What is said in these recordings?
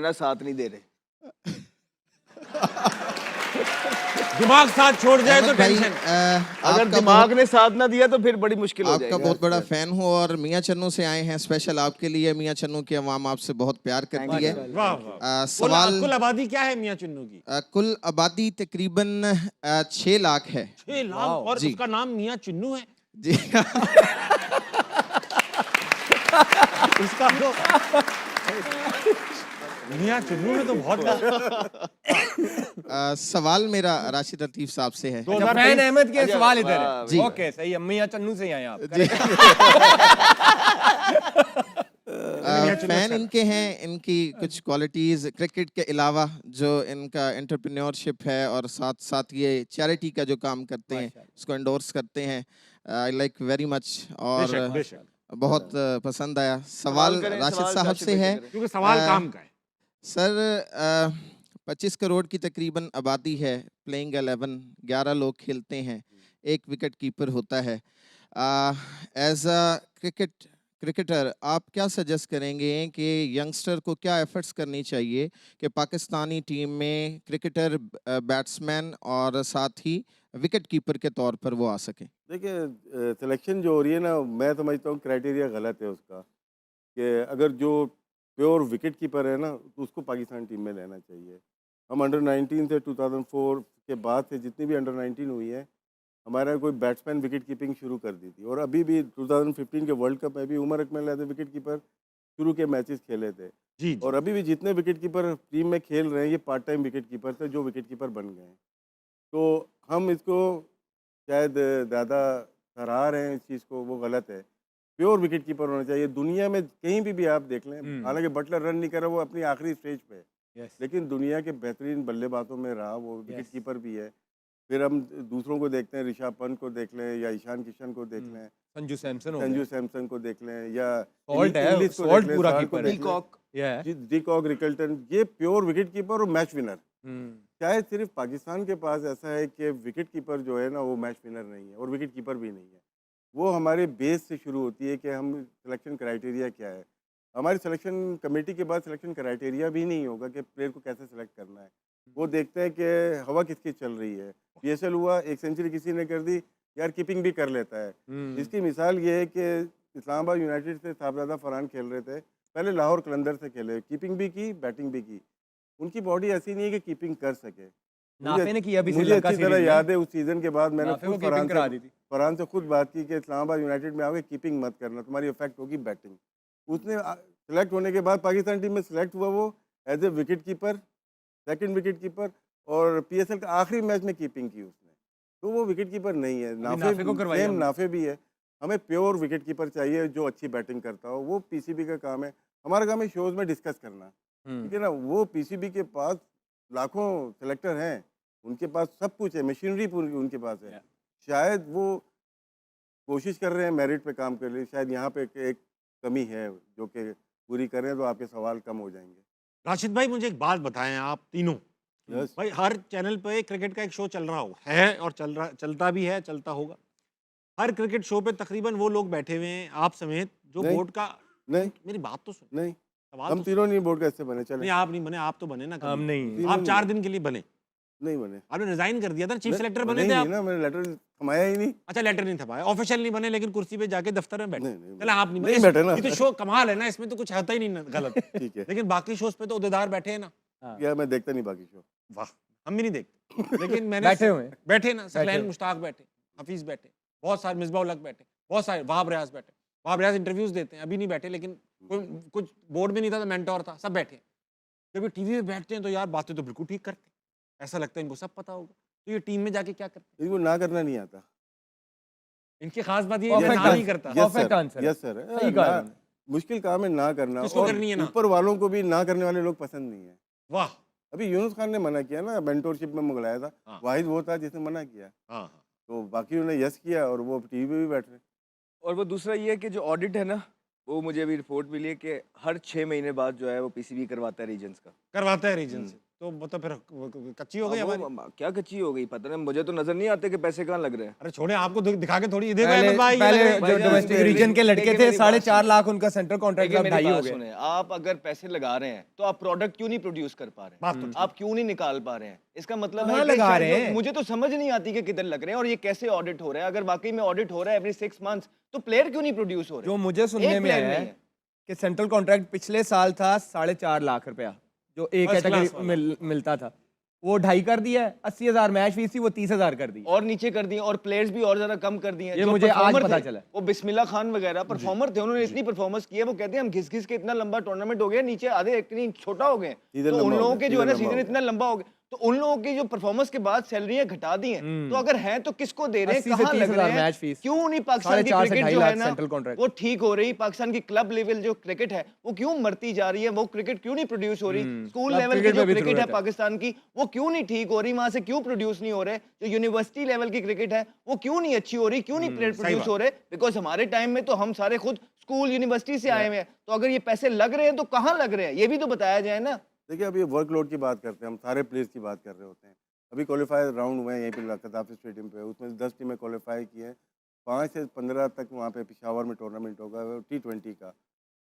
ना साथ नहीं दे रहे। दिमाग साथ छोड़ जाए तो अहमद भाई, टेंशन। अगर आपका दिमाग ने साथ ना दिया तो फिर बड़ी मुश्किल हो आपका जाएगी। बहुत बड़ा फैन हूँ और मियाँ चन्नू से आए हैं स्पेशल आपके लिए। मियाँ चन्नू की आवाम आपसे बहुत प्यार करती है। वाह वाह। सवाल कुल आबादी क्या है मियाँ चुन्नू की? कुल आबादी तकरीबन 6 लाख है 6 लाख और जी। उसका नाम मियाँ चुन्नू है। जी। उसका तो मियाँ चुन्नू में तो बहुत सवाल मेरा राशिद लतीफ साहब से है। अच्छा, फैन अहमद के सवाल इधर वाह, है। जी। ओके, सही है। मियां चन्नू से ही आए आप। जी। चुन्नू फैन अच्छा इनके हैं, इनकी कुछ क्वालिटीज क्रिकेट के अलावा जो इनका एंटरप्रेन्योरशिप है और साथ साथ ये चैरिटी का जो काम करते हैं उसको एंडोर्स करते हैं। आई लाइक वेरी मच और बेशक बेशक। बहुत पसंद आया। सवाल करें, राशिद सवाल साहब राशिद से भाई है। करें। क्योंकि सवाल काम का है। सर 25 करोड़ की तकरीबन आबादी है। प्लेइंग 11 लोग खेलते हैं, एक विकेट कीपर होता है। एज अ क्रिकेटर आप क्या सजेस्ट करेंगे कि यंगस्टर को क्या एफर्ट्स करनी चाहिए कि पाकिस्तानी टीम में क्रिकेटर, बैट्समैन और साथ ही विकेट कीपर के तौर पर वो आ सके? देखिए, सिलेक्शन जो हो रही है ना, मैं समझता हूँ क्राइटेरिया गलत है उसका, कि अगर जो प्योर विकेट कीपर है ना तो उसको पाकिस्तान टीम में लेना चाहिए। हम अंडर 19 से 2004 के बाद से जितनी भी अंडर 19 हुई है, हमारा कोई बैट्समैन विकेट कीपिंग शुरू कर दी थी। और अभी भी 2015 के वर्ल्ड कप में भी Umar Akmal as a wicket keeper शुरू के मैचेस खेले थे। जी जी। और अभी भी जितने विकेट कीपर टीम में खेल रहे हैं ये पार्ट टाइम विकेट कीपर थे जो विकेट कीपर बन गए हैं। तो हम इसको शायद ज़्यादा सराह रहे हैं इस चीज़ को, वो गलत है। प्योर विकेट कीपर होना चाहिए। दुनिया में कहीं भी आप देख लें, हालांकि बटलर रन नहीं कर रहा, वो अपनी आखिरी स्टेज पे है, लेकिन दुनिया के बेहतरीन बल्लेबाजों में रहा, वो विकेट कीपर भी है। फिर हम दूसरों को देखते हैं, ऋषभ पंत को देख लें या ईशान किशन को देख लें, संजू सैमसन हो संजू गए। सैमसन को देख लें, या सॉल्ट है, इंग्लिश को सॉल्ट देख लें, पूरा सॉल्ट को कीपर है। देख लें। या जी, डिकॉक, रिकल्टन, ये प्योर विकेट कीपर और मैच विनर। शायद सिर्फ पाकिस्तान के पास ऐसा है कि विकेट कीपर जो है ना वो मैच विनर नहीं है और विकेट कीपर भी नहीं है। वो हमारे बेस से शुरू होती है कि हम सिलेक्शन क्राइटेरिया क्या है। हमारी सिलेक्शन कमेटी के बाद सिलेक्शन क्राइटेरिया भी नहीं होगा कि प्लेयर को कैसे सेलेक्ट करना है। वो देखते हैं कि हवा किसकी चल रही है। पीएसएल हुआ, एक सेंचुरी किसी ने कर दी, यार कीपिंग भी कर लेता है। इसकी मिसाल ये है कि इस्लामाबाद यूनाइटेड से साहबजादा फरहान खेल रहे थे, पहले लाहौर कलंदर से खेले, कीपिंग भी की, बैटिंग भी की। उनकी बॉडी ऐसी नहीं है कि कीपिंग कर सके। नाफे ने किया भी मुझे श्रीलंका अच्छी तरह सीरीज में। याद है उस सीज़न के बाद मैंने नाफे को खुद कीपिंग करा दी थी। फरहान से खुद बात की कि इस्लामाबाद यूनाइटेड में आओगे, कीपिंग मत करना, तुम्हारी इफेक्ट होगी बैटिंग। उसने सेलेक्ट होने के बाद पाकिस्तान टीम में सेलेक्ट हुआ वो as a wicket keeper, second wicket keeper, और पीएसएल का आखिरी मैच में कीपिंग की उसने। तो वो विकेट कीपर नहीं है। नाफे को करवाई सेम हमने। नाफे भी है। हमें प्योर विकेट कीपर चाहिए जो अच्छी बैटिंग करता हो। वो पीसीबी का काम है, हमारा काम है शोज में डिस्कस करना, ठीक है ना। वो पीसीबी के पास लाखों सेलेक्टर हैं, उनके पास सब कुछ है, मशीनरी पूरी उनके पास है। शायद वो कोशिश कर रहे हैं मेरिट पे काम कर रहे हैं, शायद यहाँ पे एक कमी है जो कि पूरी करें तो आपके सवाल कम हो जाएंगे। राशिद भाई मुझे एक बात बताएं, आप तीनों यस। भाई हर चैनल पे क्रिकेट का एक शो चल रहा है और चलता भी है, चलता होगा। हर क्रिकेट शो पे तकरीबन वो लोग बैठे हुए हैं आप समेत जो नहीं। बोर्ड का, नहीं मेरी बात तो सुन, नहीं, सवाल हम तो तीनों नहीं बोर्ड कैसे बने? सुन। चले नहीं आप नहीं बने, आप तो बने ना कभी। हम नहीं। तीनों आप नहीं 4 बने। दिन के लिए बने, नहीं बने। आपने रिजाइन कर दिया था, चीफ नहीं, सेलेक्टर बने बने ही थे नहीं आप। ना, मैंने लेटर थमाया ही नहीं। अच्छा लेटर नहीं था, ऑफिशियल नहीं बने, लेकिन कुर्सी पे जाके दफ्तर में बैठे। नहीं, नहीं, चला आप नहीं नहीं बने। बैठे ना। ये तो शो कमाल है ना, इसमें तो कुछ होता ही नहीं ना गलत। ठीक है, लेकिन बाकी शोज पे तो उहदेदार बैठे हैं ना। या मैं देखता नहीं बाकी शो। वाह, हम भी नहीं देखते, लेकिन मैंने बैठे हुए हैं। बैठे ना, बैठे सकलैन हुए। मुश्ताक बैठे, हफीज बैठे, बहुत सारे मिसबा उल हक बैठे, बहुत सारे वहाब रियाज बैठे। वहाब रियाज इंटरव्यूज देते हैं, अभी नहीं बैठे, लेकिन कुछ बोर्ड में नहीं था तो मेंटोर था, सब बैठे। जब टीवी में बैठते हैं तो यार बातें तो बिल्कुल ठीक करते हैं, ऐसा लगता है इनको सब पता होगा। तो ये टीम में जाके क्या करते हैं? इनको ना करना नहीं आता। इनकी खास बात ये है, Perfect ना नहीं करता। Perfect answer है। Yes sir. सही कहा इन्होंने। मुश्किल काम है ना करना, किसको और करनी है ना? ऊपर वालों को भी ना करने वाले लोग पसंद नहीं है। वाह। अभी यूनुस खान ने मना किया ना, मेंटोरशिप में मंगलाया था, हाँ। वाहिद वो था जिसने मना किया। हाँ तो बाकी उन्होंने यस किया और वो टीवी पे भी बैठ रहे। और वो दूसरा ये है कि जो ऑडिट है ना, वो मुझे अभी रिपोर्ट मिली है कि हर 6 महीने बाद जो है वो पीसीबी करवाता है रीजन्स का। करवाता है रीजन से। तो मतलब फिर कच्ची हो गई हमारी। क्या कच्ची हो गई पता नहीं, मुझे तो नजर नहीं आते कि पैसे कहाँ लग रहे हैं। अरे छोड़े, आपको दिखा के थोड़ी, देखो पहले अहमद भाई, ये पहले लग रहे हैं। जो भाईजान, डोमेस्टिक मेरी- रीजन के लड़के देखिए थे मेरी बात 4.5 सुनिए। लाख उनका सेंट्रल कॉन्ट्रैक्ट देखिए अब मेरी 2.5 हो बात गए। सुने, आप अगर पैसे लगा रहे हैं तो आप प्रोडक्ट क्यों नहीं प्रोड्यूस कर पा रहे बात हैं? तो ठीक आप क्यों नहीं निकाल पा रहे हैं? इसका मतलब कहाँ है कि लगा शायद रहे हैं? मुझे तो समझ नहीं आती कि किधर लग रहे हैं और ये कैसे ऑडिट हो रहा है। अगर वाकई में ऑडिट हो रहा है एवरी 6 मंथ्स तो प्लेयर क्यों नहीं प्रोड्यूस हो रहे? जो मुझे सुनने एक में player आया नहीं है है। कि सेंट्रल कॉन्ट्रैक्ट पिछले साल था 4.5 लाख रुपया, जो एक First class कैटेगरी मिलता था, वो 2.5 कर दिया है। 80,000 मैच फीस थी, वो 30,000 कर दी। और नीचे कर दिए और प्लेयर्स भी और ज्यादा कम कर दिए हैं। ये जो मुझे आज performer पता थे, चला। वो बिस्मिल्लाह खान वगैरह परफॉर्मर थे, उन्होंने इतनी परफॉर्मेंस की है, वो कहते हैं हम घिस घिस के इतना लंबा टूर्नामेंट हो गया, नीचे आधे इतनी छोटा हो गए। सीजन तो उन लंबा हो लोगों गया, के जो है ना सीजन लंबा सीजन हो इतना लंबा हो गया, तो उन लोगों की जो परफॉर्मेंस के बाद सैलरियां घटा दी हैं। तो अगर हैं तो किसको दे रहे हैं, 80 से कहाँ लग 30,000 रहे हैं? Match fees. क्यों नहीं पाकिस्तान की 4.5 से क्रिकेट 2.5 जो है लाख ना सेंट्रल कॉन्ट्रैक्ट। वो ठीक हो रही? पाकिस्तान की क्लब लेवल जो क्रिकेट है वो क्यों मरती जा रही है? वो क्रिकेट क्यों नहीं प्रोड्यूस हो रही? स्कूल क्लब लेवल की क्रिकेट जो में भी क्रिकेट है जरूरत है। पाकिस्तान की वो क्यों नहीं ठीक हो रही? वहां से क्यों प्रोड्यूस नहीं हो रहे? जो यूनिवर्सिटी लेवल की क्रिकेट है वो क्यों नहीं अच्छी हो रही? क्यों नहीं प्लेयर प्रोड्यूस बात। हो रहे? बिकॉज हमारे टाइम में तो हम सारे खुद स्कूल यूनिवर्सिटी से आए हुए हैं, तो अगर ये पैसे लग रहे हैं तो कहाँ लग रहे हैं ये भी तो बताया जाए ना। देखिए अब ये वर्कलोड की बात करते हैं, हम सारे प्लेयर्स की बात कर रहे होते हैं। अभी क्वालिफायर राउंड हुए हैं यहीं पे कदाफी स्टेडियम पे, उसमें 10 टीमें क्वालिफाई की हैं। 5 से 15 तक वहाँ पे पेशावर में टूर्नामेंट होगा T20 का।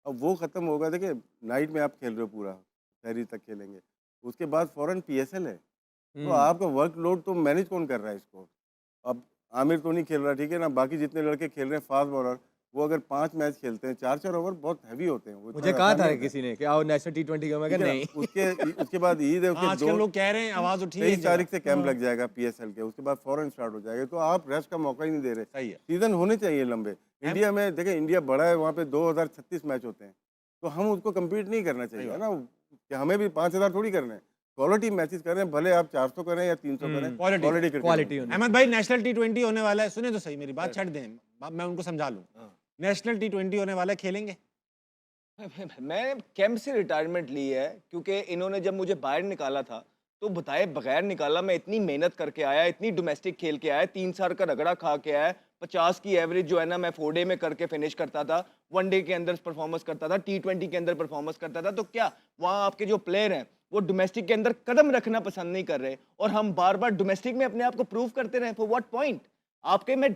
अब वो ख़त्म होगा, देखिए नाइट में आप खेल रहे हो पूरा, शहरी तक खेलेंगे, उसके बाद फ़ौरन PSL है। तो आपका वर्कलोड तो मैनेज कौन कर रहा है इसको? अब आमिर तो नहीं खेल रहा, ठीक है ना, बाकी जितने लड़के खेल रहे हैं फास्ट बॉलर, वो अगर 5 मैच खेलते हैं, 4-4 ओवर बहुत हैवी होते हैं। वो इतना मुझे कहा आसान था नहीं होता है। किसी ने कि आओ नेशनल T20 का, मैं ठीक कहा है नहीं। ना? उसके बाद ईद है, उसके आजकल लोग कह रहे हैं, आवाज उठी है 23 एक जगह। तारीख से कैंप लग जाएगा PSL के, उसके बाद फौरन स्टार्ट हो जाएगा। तो आप रेस्ट का मौका ही नहीं दे रहे। सही है। सीजन होने चाहिए लंबे। इंडिया में देखें, इंडिया बड़ा है, वहाँ पे 2036 मैच होते हैं, तो हम उसको कम्पीट नहीं करना चाहिए ना कि हमें भी 5000 थोड़ी करने हैं। क्वालिटी मैचेस करें, भले आप 400 करें या 300 करें, Quality। क्वालिटी क्वालिटी होनी। अहमद भाई, नेशनल T20 होने वाला है, सुने तो सही मेरी बात, छੱਡ दें, मैं उनको समझा लूं। नेशनल T20 होने वाला है, खेलेंगे? मैं कैंप से रिटायरमेंट ली है क्योंकि इन्होंने जब मुझे बाहर निकाला था तो बताए बगैर निकाला। मैं इतनी मेहनत करके आया, इतनी डोमेस्टिक खेल के आया, 3 साल का रगड़ा खा के आया। 50 की एवरेज जो है ना मैं 4 डे में करके फिनिश करता था, 1 डे के अंदर परफॉर्मेंस करता था, T20 के अंदर परफॉर्मेंस करता था। तो क्या वहाँ आपके जो प्लेयर हैं वो डोमेस्टिक के अंदर कदम रखना पसंद नहीं कर रहे और हम बार बार डोमेस्टिक में अपने आप को प्रूव करते रहे? For what point? आपके मैं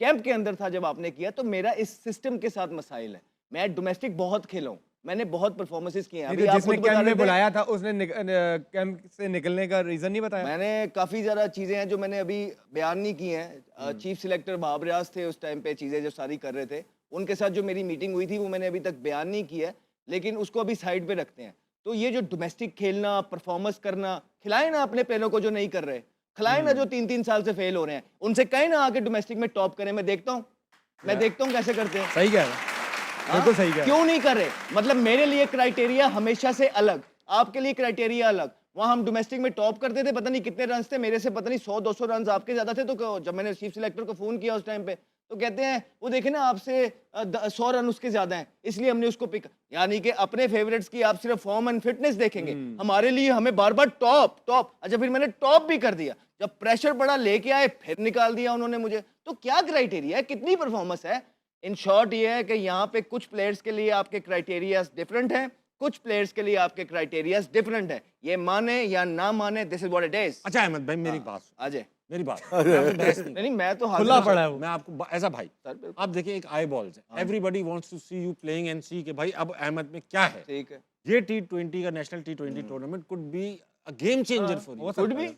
कैंप के अंदर था जब आपने किया, तो मेरा इस सिस्टम के साथ मसाइल है। मैं डोमेस्टिक बहुत खेला हूँ, मैंने बहुत परफॉर्मेंसेस किए हैं। नहीं, अभी तो आप जिसने खुद बता कैंप रहे में थे, बुलाया था उसने कैंप से निकलने का रीजन नहीं बताया। मैंने काफ़ी ज़्यादा चीज़ें हैं जो मैंने अभी बयान नहीं की हैं। चीफ सिलेक्टर वहाब रियाज थे उस टाइम पे, चीज़ें जो सारी कर रहे थे, उनके साथ जो मेरी मीटिंग हुई थी वो मैंने अभी तक बयान नहीं की है, लेकिन उसको अभी साइड पे रखते हैं। तो ये जो डोमेस्टिक खेलना, परफॉर्मेंस करना, खिलाए ना अपने प्लेयरों को जो नहीं कर रहे, खिलाए ना जो 3-3 साल से फेल हो रहे हैं, उनसे कहें ना आके डोमेस्टिक में टॉप करें। मैं देखता हूँ कैसे करते हैं। सही कह रहा है, बिल्कुल सही कह रहा है। क्यों नहीं कर रहे? मतलब मेरे लिए क्राइटेरिया हमेशा से अलग, आपके लिए क्राइटेरिया अलग। वहां हम डोमेस्टिक में टॉप करते थे, पता नहीं कितने रन थे, मेरे से पता नहीं 100-200 रन आपके ज्यादा थे। तो जब मैंने चीफ सिलेक्टर को फोन किया उस टाइम पे, तो कहते हैं वो देखे ना आपसे 100 रन उसके ज्यादा हैं, इसलिए हमने उसको पिक। यानी कि अपने फेवरेट्स की आप सिर्फ फॉर्म एंड फिटनेस देखेंगे, हमारे लिए हमें बार बार टॉप टॉप। अच्छा, फिर मैंने टॉप भी कर दिया, जब प्रेशर पड़ा लेके आए फिर निकाल दिया उन्होंने मुझे। तो क्या क्राइटेरिया है, कितनी परफॉर्मेंस है? इन शॉर्ट ये है कि यहाँ पे कुछ प्लेयर्स के लिए आपके क्राइटेरियाज डिफरेंट हैं, कुछ प्लेयर्स के लिए आपके क्राइटेरियाज डिफरेंट हैं। ये माने या ना माने, this is what it is. अच्छा अहमद भाई, मेरी बात सुन, अजय, मेरी बात सुन, मैं आपसे बहस नहीं। नहीं मैं तो खुला हाजिर पड़ा है वो। मैं आपको एज अ भाई, सर, बिल्कुल। आप देखिए एक आई बॉल्स है, everybody wants to see you playing and see कि भाई अब अहमद में क्या है। ठीक है, ये T20 का national T20 tournament could be a game changer for you. Could भी।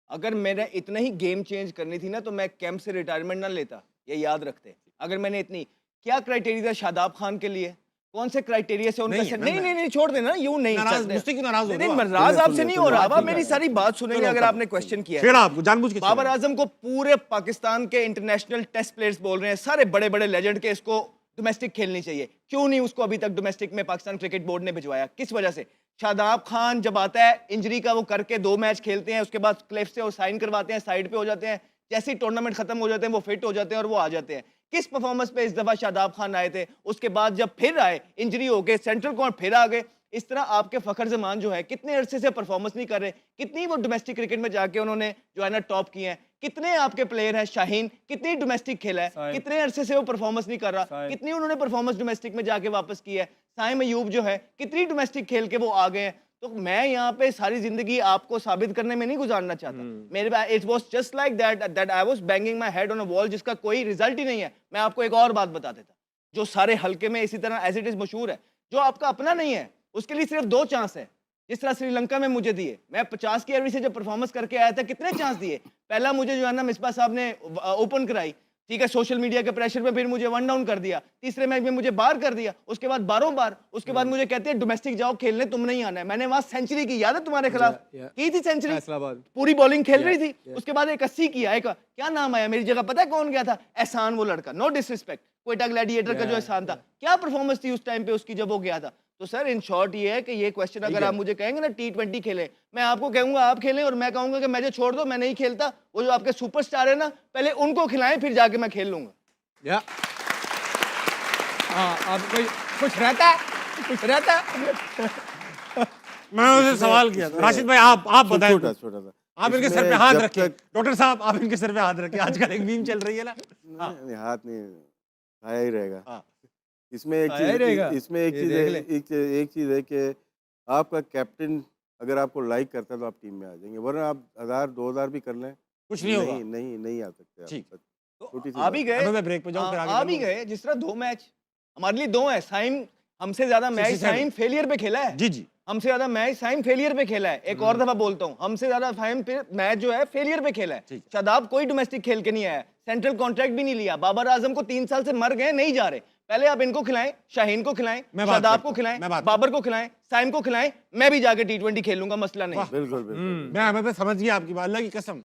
अगर मैंने इतना ही गेम चेंज करनी थी ना तो मैं कैंप से रिटायरमेंट ना लेता, ये याद रखते। अगर मैंने इतनी, क्या क्राइटेरिया था शादाब खान के लिए? कौन से क्राइटेरिया से उनका नहीं है ना, नहीं छोड़ देना, यूं नहीं नाराज, चलते। मुझसे क्यों नाराज हो नहीं, रहे हो आप? नाराज आपसे सुनिए, नहीं हो रहा। अब आप सुनिए, मेरी सारी बात सुनेंगे अगर आपने क्वेश्चन किया है। छेड़ा आपको जानबूझ के बाबर छेड़ा। आजम को पूरे पाकिस्तान के इंटरनेशनल टेस्ट प्लेयर्स बोल रहे हैं, सारे बड़े बड़े लेजेंड के, इसको डोमेस्टिक खेलनी चाहिए। क्यों नहीं उसको अभी तक डोमेस्टिक में पाकिस्तान क्रिकेट बोर्ड ने भिजवाया? किस वजह से? शादाब खान जब आता है इंजरी का, वो करके 2 मैच खेलते हैं, उसके बाद क्लिफ से वो साइन करवाते हैं, साइड पे हो जाते हैं, जैसे ही टूर्नामेंट खत्म हो जाते हैं वो फिट हो जाते हैं और वो आ जाते हैं। किस परफॉर्मेंस पे इस दफा शादाब खान आए थे? उसके बाद जब फिर आए इंजरी हो गए, सेंट्रल कोर्ट फिर आ गए। इस तरह आपके फखर जमान जो है कितने अरसे से परफॉर्मेंस नहीं कर रहे, कितनी वो डोमेस्टिक क्रिकेट में जाके उन्होंने जो है ना टॉप किए हैं। कितने आपके प्लेयर हैं, शाहीन कितनी डोमेस्टिक खेला है, कितने अरसे से वो परफॉर्मेंस नहीं कर रहा, कितनी उन्होंने परफॉर्मेंस डोमेस्टिक में जाके वापस की है। साइम अयूब जो है कितनी डोमेस्टिक खेल के वो आ गए हैं। तो मैं यहाँ पे सारी जिंदगी आपको साबित करने में नहीं गुजारना चाहता। मेरे पास it was just like that I was banging my head on a wall, जिसका कोई रिजल्ट ही नहीं है। मैं आपको एक और बात बता देता, जो सारे हल्के में इसी तरह एज इट इज मशहूर है, जो आपका अपना नहीं है उसके लिए सिर्फ 2 चांस है। जिस तरह श्रीलंका में मुझे दिए, मैं 50 की एवरेज से जब परफॉर्मेंस करके आया था, कितने चांस दिए? पहला मुझे जो है ना मिसबा साहब ने ओपन कराई, ठीक है, सोशल मीडिया के प्रेशर में फिर मुझे 1 डाउन कर दिया, तीसरे मैच में मुझे बाहर कर दिया, उसके बाद बारों बार, उसके बाद मुझे कहते हैं डोमेस्टिक जाओ खेलने, तुम नहीं आना है। मैंने वहां सेंचुरी की, याद है तुम्हारे खिलाफ की थी सेंचुरी, फैसलाबाद। पूरी बॉलिंग खेल रही थी, उसके बाद एक 80 किया, एक क्या नाम आया मेरी जगह, पता है कौन गया था? एहसान, वो लड़का, नो डिसरिस्पेक्ट, क्वेटा ग्लैडिएटर का जो एहसान था, क्या परफॉर्मेंस थी उस टाइम पे उसकी जब वो गया था। तो सर इन शॉर्ट ये है कि ये क्वेश्चन अगर आप मुझे कहेंगे ना T20 खेले, मैं आपको कहूंगा आप खेलें, और मैं कहूंगा कि मुझे छोड़ दो, मैं नहीं खेलता। वो जो आपके सुपरस्टार है ना, पहले उनको खिलाएं, फिर जाके मैं खेल लूंगा। या हाँ, अब कोई कुछ रहता है, कुछ रहता है। मैं उनसे सवाल किया था, राशिद भाई आप बताएं, छोटा सा आप इनके सर पे इसमें हाथ जब रखिए, तक- डॉक्टर साहब आप इनके सर पे हाथ रखिए, आजकल एक मीम चल रही है ना। हाँ। नहीं, हाथ नहीं आया ही रहेगा। हाँ। इसमें एक आया ही रहेगा। चीज, इसमें एक ये चीज देख है, ले। एक चीज है कि आपका कैप्टन अगर आपको लाइक करता है तो आप टीम में आ जाएंगे, वरना आप 1000-2000 भी कर लें, कुछ नहीं होगा। नहीं आ सकते आप। ठीक। छोटी सी आ भी बात है। गए, मैं ब्रेक पे जाऊं, फिर आगे आ भी बढ़ूंगा। गए, जिस तरह 2 मैच हमारे लिए 2 है। साइम हमसे ज्यादा मैच 67 साइम फेलियर पे खेला है, जी जी, हमसे ज्यादा मैच साइम फेलियर पे खेला है। एक और दफा बोलता हूँ, हमसे ज्यादा साइम मैच जो है फेलियर पे खेला है। ठीक। शादाब कोई डोमेस्टिक खेल के नहीं आया, सेंट्रल कॉन्ट्रैक्ट भी नहीं लिया। बाबर आजम को 3 साल से मर गए, नहीं जा रहे। पहले आप इनको खिलाएं, शाहीन को खिलाएं, मैं बात शादाब करता को हूं, खिलाएं, मैं बात बाबर को खिलाएं, साइम को खिलाएं, मैं भी जाके T20 खेलूंगा, मसला नहीं। बिल्कुल बिल्कुल। मैं समझ गया आपकी बात, अल्लाह की कसम।